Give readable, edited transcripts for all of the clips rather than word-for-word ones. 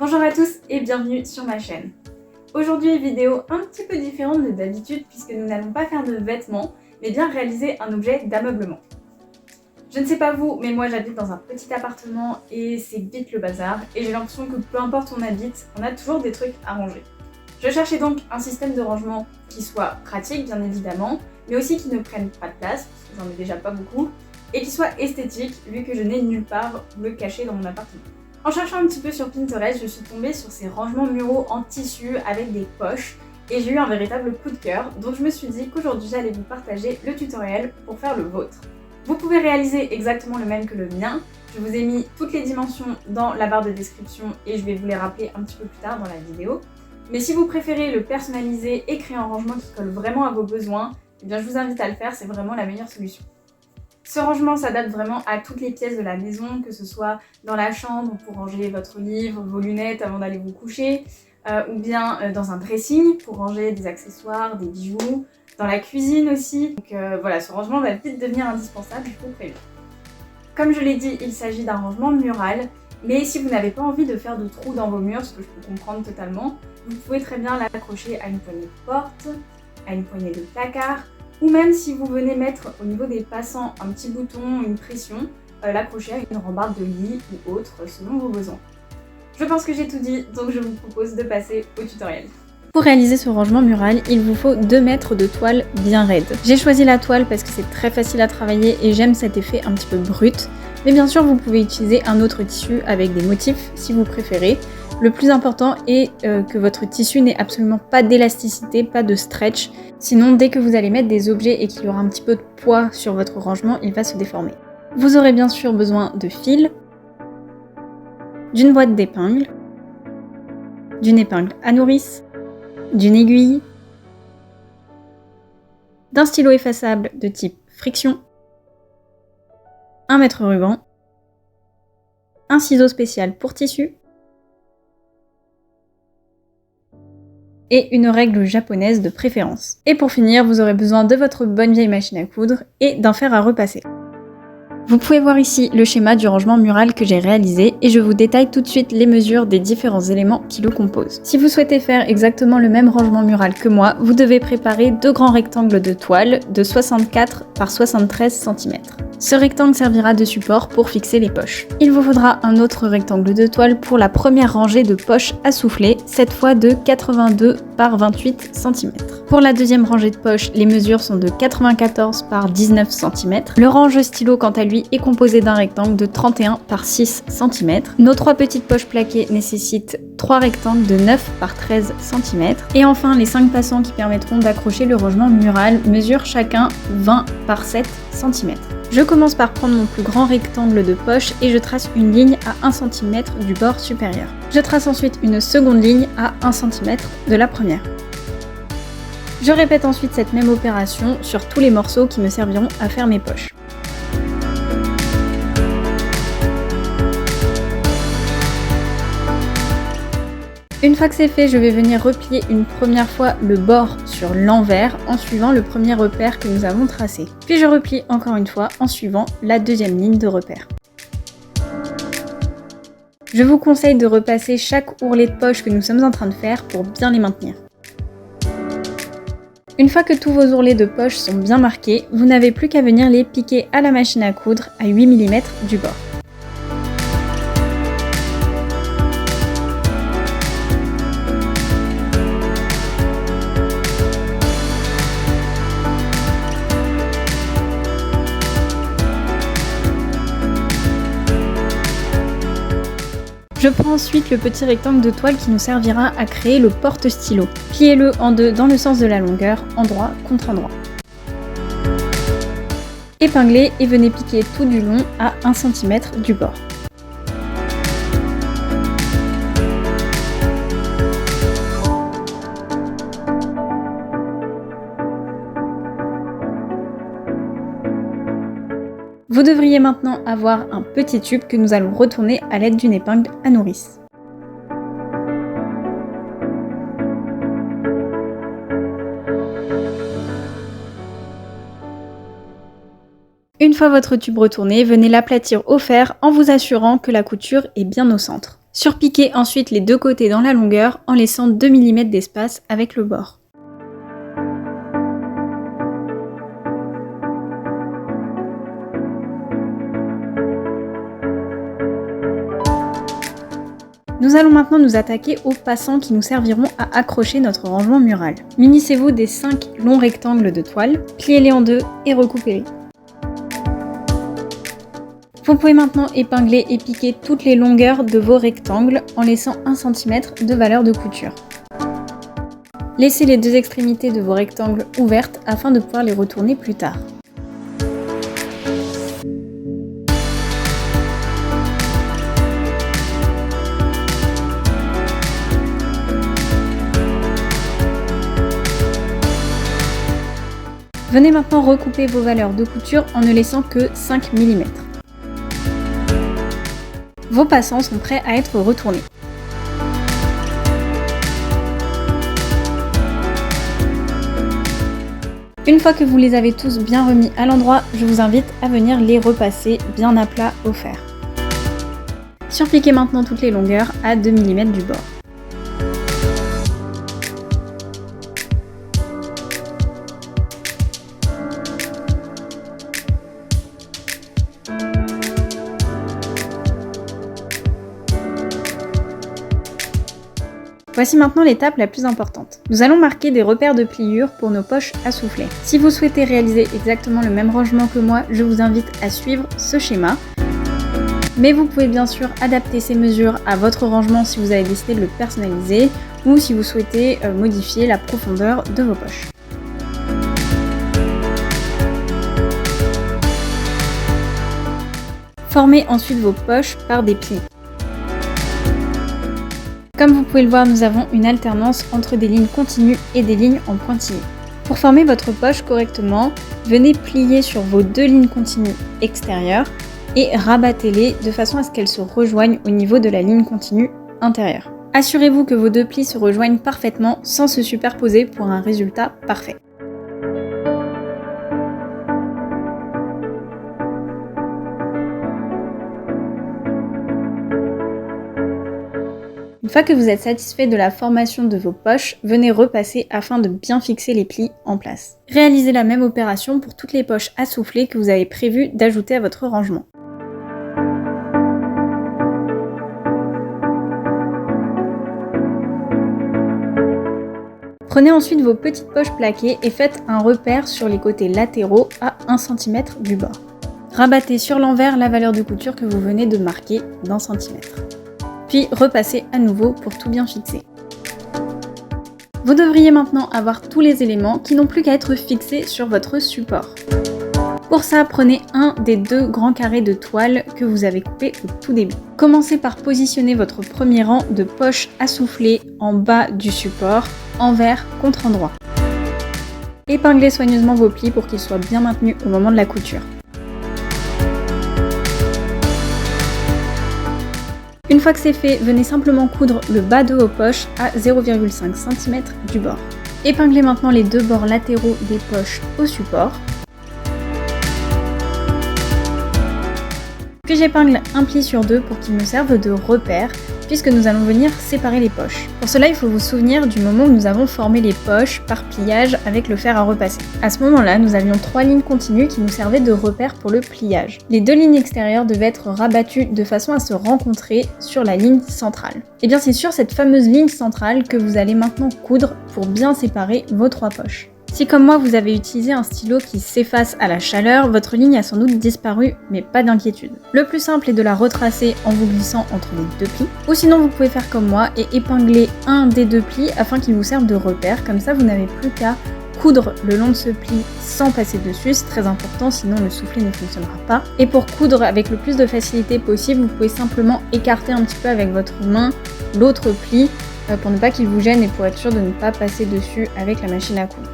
Bonjour à tous et bienvenue sur ma chaîne. Aujourd'hui, vidéo un petit peu différente de d'habitude puisque nous n'allons pas faire de vêtements, mais bien réaliser un objet d'ameublement. Je ne sais pas vous, mais moi j'habite dans un petit appartement et c'est vite le bazar et j'ai l'impression que peu importe où on habite, on a toujours des trucs à ranger. Je cherchais donc un système de rangement qui soit pratique bien évidemment, mais aussi qui ne prenne pas de place, parce que j'en ai déjà pas beaucoup, et qui soit esthétique vu que je n'ai nulle part où le cacher dans mon appartement. En cherchant un petit peu sur Pinterest, je suis tombée sur ces rangements muraux en tissu avec des poches et j'ai eu un véritable coup de cœur, donc je me suis dit qu'aujourd'hui j'allais vous partager le tutoriel pour faire le vôtre. Vous pouvez réaliser exactement le même que le mien, je vous ai mis toutes les dimensions dans la barre de description et je vais vous les rappeler un petit peu plus tard dans la vidéo. Mais si vous préférez le personnaliser et créer un rangement qui colle vraiment à vos besoins, eh bien je vous invite à le faire, c'est vraiment la meilleure solution. Ce rangement s'adapte vraiment à toutes les pièces de la maison, que ce soit dans la chambre pour ranger votre livre, vos lunettes avant d'aller vous coucher, ou bien dans un dressing pour ranger des accessoires, des bijoux, dans la cuisine aussi. Donc voilà, ce rangement va vite devenir indispensable, je vous préviens. Comme je l'ai dit, il s'agit d'un rangement mural, mais si vous n'avez pas envie de faire de trous dans vos murs, ce que je peux comprendre totalement, vous pouvez très bien l'accrocher à une poignée de porte, à une poignée de placard, ou même si vous venez mettre au niveau des passants un petit bouton, une pression, l'accrocher à une rambarde de lit ou autre selon vos besoins. Je pense que j'ai tout dit, donc je vous propose de passer au tutoriel. Pour réaliser ce rangement mural, il vous faut 2 mètres de toile bien raide. J'ai choisi la toile parce que c'est très facile à travailler et j'aime cet effet un petit peu brut. Mais bien sûr, vous pouvez utiliser un autre tissu avec des motifs si vous préférez. Le plus important est que votre tissu n'ait absolument pas d'élasticité, pas de stretch. Sinon, dès que vous allez mettre des objets et qu'il y aura un petit peu de poids sur votre rangement, il va se déformer. Vous aurez bien sûr besoin de fil, d'une boîte d'épingles, d'une épingle à nourrice, d'une aiguille, d'un stylo effaçable de type friction, un mètre ruban, un ciseau spécial pour tissu, et une règle japonaise de préférence. Et pour finir, vous aurez besoin de votre bonne vieille machine à coudre et d'un fer à repasser. Vous pouvez voir ici le schéma du rangement mural que j'ai réalisé et je vous détaille tout de suite les mesures des différents éléments qui le composent. Si vous souhaitez faire exactement le même rangement mural que moi, vous devez préparer 2 grands rectangles de toile de 64 par 73 cm. Ce rectangle servira de support pour fixer les poches. Il vous faudra un autre rectangle de toile pour la première rangée de poches à souffler, cette fois de 82 par 28 cm. Pour la deuxième rangée de poches, les mesures sont de 94 par 19 cm. Le range stylo, quant à lui, est composé d'un rectangle de 31 par 6 cm. Nos 3 petites poches plaquées nécessitent 3 rectangles de 9 par 13 cm. Et enfin, les 5 passants qui permettront d'accrocher le rangement mural mesurent chacun 20 par 7 cm. Je commence par prendre mon plus grand rectangle de poche et je trace une ligne à 1 cm du bord supérieur. Je trace ensuite une seconde ligne à 1 cm de la première. Je répète ensuite cette même opération sur tous les morceaux qui me serviront à faire mes poches. Une fois que c'est fait, je vais venir replier une première fois le bord sur l'envers en suivant le premier repère que nous avons tracé. Puis je replie encore une fois en suivant la deuxième ligne de repère. Je vous conseille de repasser chaque ourlet de poche que nous sommes en train de faire pour bien les maintenir. Une fois que tous vos ourlets de poche sont bien marqués, vous n'avez plus qu'à venir les piquer à la machine à coudre à 8 mm du bord. Je prends ensuite le petit rectangle de toile qui nous servira à créer le porte-stylo. Pliez-le en deux dans le sens de la longueur, endroit contre endroit. Épinglez et venez piquer tout du long à 1 cm du bord. Vous devriez maintenant avoir un petit tube que nous allons retourner à l'aide d'une épingle à nourrice. Une fois votre tube retourné, venez l'aplatir au fer en vous assurant que la couture est bien au centre. Surpiquez ensuite les deux côtés dans la longueur en laissant 2 mm d'espace avec le bord. Nous allons maintenant nous attaquer aux passants qui nous serviront à accrocher notre rangement mural. Munissez-vous des 5 longs rectangles de toile, pliez-les en deux et recoupez-les. Vous pouvez maintenant épingler et piquer toutes les longueurs de vos rectangles en laissant 1 cm de valeur de couture. Laissez les deux extrémités de vos rectangles ouvertes afin de pouvoir les retourner plus tard. Venez maintenant recouper vos valeurs de couture en ne laissant que 5 mm. Vos passants sont prêts à être retournés. Une fois que vous les avez tous bien remis à l'endroit, je vous invite à venir les repasser bien à plat au fer. Surpiquez maintenant toutes les longueurs à 2 mm du bord. Voici maintenant l'étape la plus importante. Nous allons marquer des repères de pliure pour nos poches à soufflet. Si vous souhaitez réaliser exactement le même rangement que moi, je vous invite à suivre ce schéma. Mais vous pouvez bien sûr adapter ces mesures à votre rangement si vous avez décidé de le personnaliser ou si vous souhaitez modifier la profondeur de vos poches. Formez ensuite vos poches par des plis. Comme vous pouvez le voir, nous avons une alternance entre des lignes continues et des lignes en pointillés. Pour former votre poche correctement, venez plier sur vos deux lignes continues extérieures et rabattez-les de façon à ce qu'elles se rejoignent au niveau de la ligne continue intérieure. Assurez-vous que vos deux plis se rejoignent parfaitement sans se superposer pour un résultat parfait. Une fois que vous êtes satisfait de la formation de vos poches, venez repasser afin de bien fixer les plis en place. Réalisez la même opération pour toutes les poches à souffler que vous avez prévu d'ajouter à votre rangement. Prenez ensuite vos petites poches plaquées et faites un repère sur les côtés latéraux à 1 cm du bord. Rabattez sur l'envers la valeur de couture que vous venez de marquer d'1 cm. Puis repassez à nouveau pour tout bien fixer. Vous devriez maintenant avoir tous les éléments qui n'ont plus qu'à être fixés sur votre support. Pour ça, prenez un des deux grands carrés de toile que vous avez coupé au tout début. Commencez par positionner votre premier rang de poches à souffler en bas du support, envers contre endroit. Épinglez soigneusement vos plis pour qu'ils soient bien maintenus au moment de la couture. Une fois que c'est fait, venez simplement coudre le bas de vos poches à 0,5 cm du bord. Épinglez maintenant les deux bords latéraux des poches au support. Puis j'épingle un pli sur deux pour qu'il me serve de repère, puisque nous allons venir séparer les poches. Pour cela, il faut vous souvenir du moment où nous avons formé les poches par pliage avec le fer à repasser. À ce moment-là, nous avions 3 lignes continues qui nous servaient de repère pour le pliage. Les 2 lignes extérieures devaient être rabattues de façon à se rencontrer sur la ligne centrale. Et bien c'est sur cette fameuse ligne centrale que vous allez maintenant coudre pour bien séparer vos 3 poches. Si comme moi vous avez utilisé un stylo qui s'efface à la chaleur, votre ligne a sans doute disparu, mais pas d'inquiétude. Le plus simple est de la retracer en vous glissant entre les deux plis, ou sinon vous pouvez faire comme moi et épingler un des deux plis afin qu'il vous serve de repère, comme ça vous n'avez plus qu'à coudre le long de ce pli sans passer dessus, c'est très important sinon le soufflet ne fonctionnera pas. Et pour coudre avec le plus de facilité possible, vous pouvez simplement écarter un petit peu avec votre main l'autre pli pour ne pas qu'il vous gêne et pour être sûr de ne pas passer dessus avec la machine à coudre.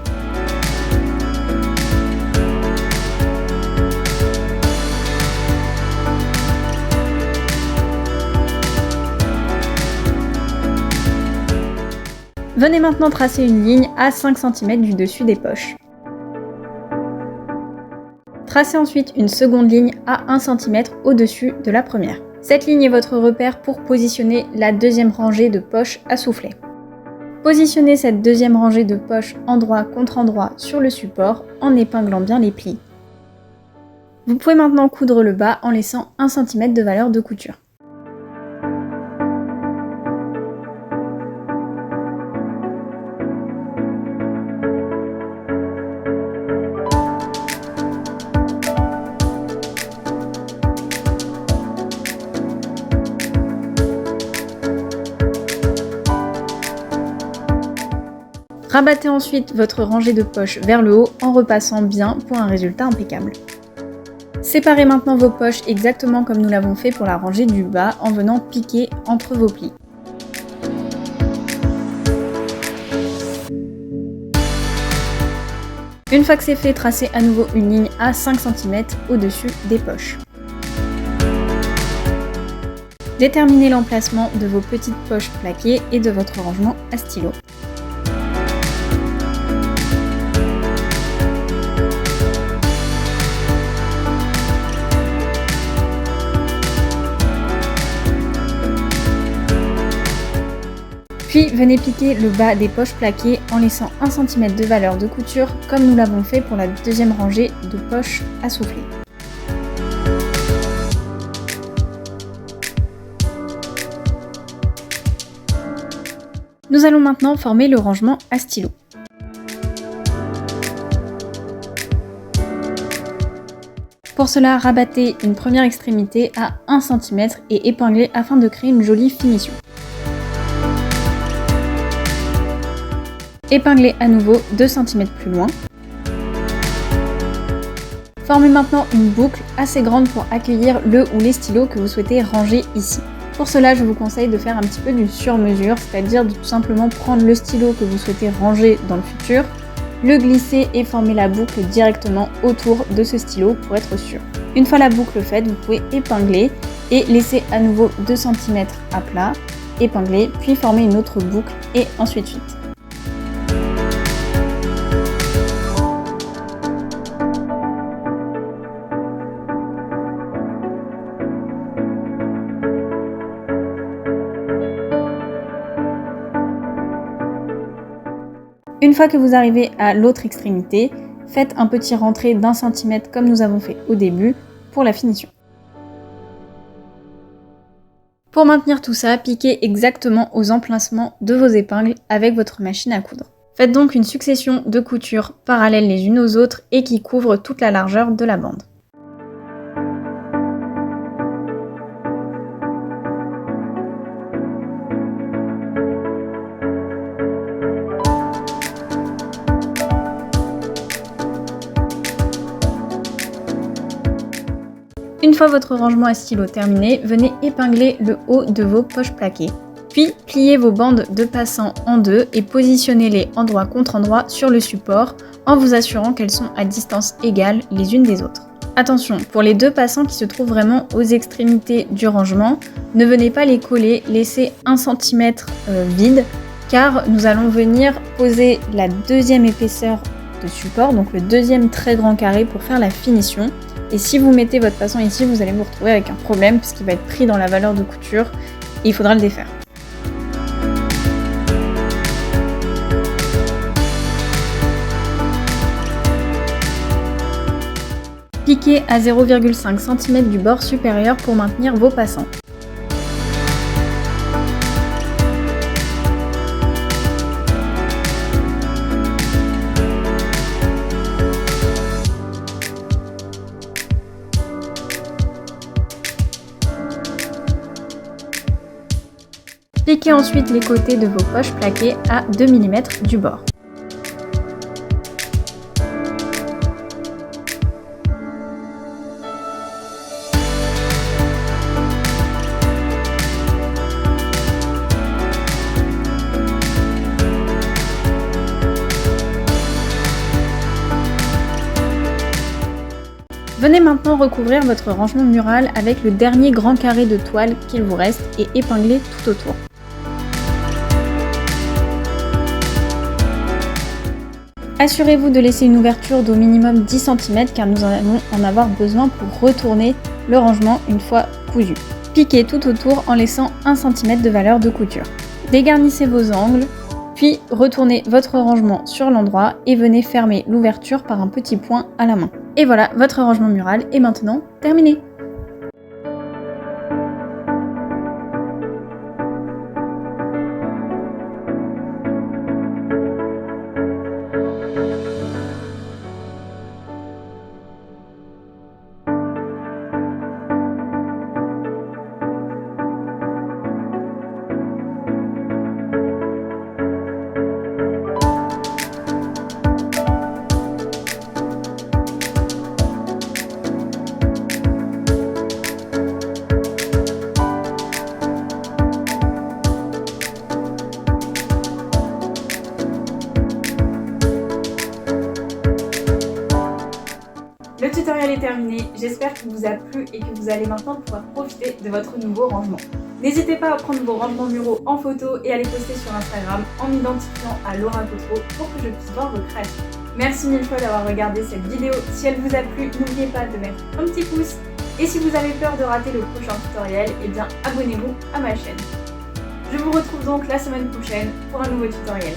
Venez maintenant tracer une ligne à 5 cm du dessus des poches. Tracez ensuite une seconde ligne à 1 cm au-dessus de la première. Cette ligne est votre repère pour positionner la deuxième rangée de poches à soufflet. Positionnez cette deuxième rangée de poches endroit contre endroit sur le support en épinglant bien les plis. Vous pouvez maintenant coudre le bas en laissant 1 cm de valeur de couture. Rabattez ensuite votre rangée de poches vers le haut en repassant bien pour un résultat impeccable. Séparez maintenant vos poches exactement comme nous l'avons fait pour la rangée du bas en venant piquer entre vos plis. Une fois que c'est fait, tracez à nouveau une ligne à 5 cm au-dessus des poches. Déterminez l'emplacement de vos petites poches plaquées et de votre rangement à stylo. Puis venez piquer le bas des poches plaquées en laissant 1 cm de valeur de couture comme nous l'avons fait pour la deuxième rangée de poches à souffler. Nous allons maintenant former le rangement à stylo. Pour cela, rabattez une première extrémité à 1 cm et épinglez afin de créer une jolie finition. Épinglez à nouveau 2 cm plus loin. Formez maintenant une boucle assez grande pour accueillir le ou les stylos que vous souhaitez ranger ici. Pour cela, je vous conseille de faire un petit peu du sur-mesure, c'est-à-dire de tout simplement prendre le stylo que vous souhaitez ranger dans le futur, le glisser et former la boucle directement autour de ce stylo pour être sûr. Une fois la boucle faite, vous pouvez épingler et laisser à nouveau 2 cm à plat, épingler, puis former une autre boucle et ainsi de suite. Une fois que vous arrivez à l'autre extrémité, faites un petit rentré d'1 cm comme nous avons fait au début pour la finition. Pour maintenir tout ça, piquez exactement aux emplacements de vos épingles avec votre machine à coudre. Faites donc une succession de coutures parallèles les unes aux autres et qui couvrent toute la largeur de la bande. Une fois votre rangement à stylo terminé, venez épingler le haut de vos poches plaquées. Puis, pliez vos bandes de passants en deux et positionnez-les endroit contre endroit sur le support en vous assurant qu'elles sont à distance égale les unes des autres. Attention, pour les deux passants qui se trouvent vraiment aux extrémités du rangement, ne venez pas les coller, laissez 1 cm vide car nous allons venir poser la deuxième épaisseur de support, donc le deuxième très grand carré pour faire la finition. Et si vous mettez votre passant ici, vous allez vous retrouver avec un problème puisqu'il va être pris dans la valeur de couture et il faudra le défaire. Piquez à 0,5 cm du bord supérieur pour maintenir vos passants. Piquez ensuite les côtés de vos poches plaquées à 2 mm du bord. Venez maintenant recouvrir votre rangement mural avec le dernier grand carré de toile qu'il vous reste et épingler tout autour. Assurez-vous de laisser une ouverture d'au minimum 10 cm car nous allons en avoir besoin pour retourner le rangement une fois cousu. Piquez tout autour en laissant 1 cm de valeur de couture. Dégarnissez vos angles, puis retournez votre rangement sur l'endroit et venez fermer l'ouverture par un petit point à la main. Et voilà, votre rangement mural est maintenant terminé. Le tutoriel est terminé, j'espère qu'il vous a plu et que vous allez maintenant pouvoir profiter de votre nouveau rangement. N'hésitez pas à prendre vos rangements muraux en photo et à les poster sur Instagram en m'identifiant à Laura Cotreau pour que je puisse voir vos créations. Merci mille fois d'avoir regardé cette vidéo, si elle vous a plu, n'oubliez pas de mettre un petit pouce et si vous avez peur de rater le prochain tutoriel, eh bien abonnez-vous à ma chaîne. Je vous retrouve donc la semaine prochaine pour un nouveau tutoriel.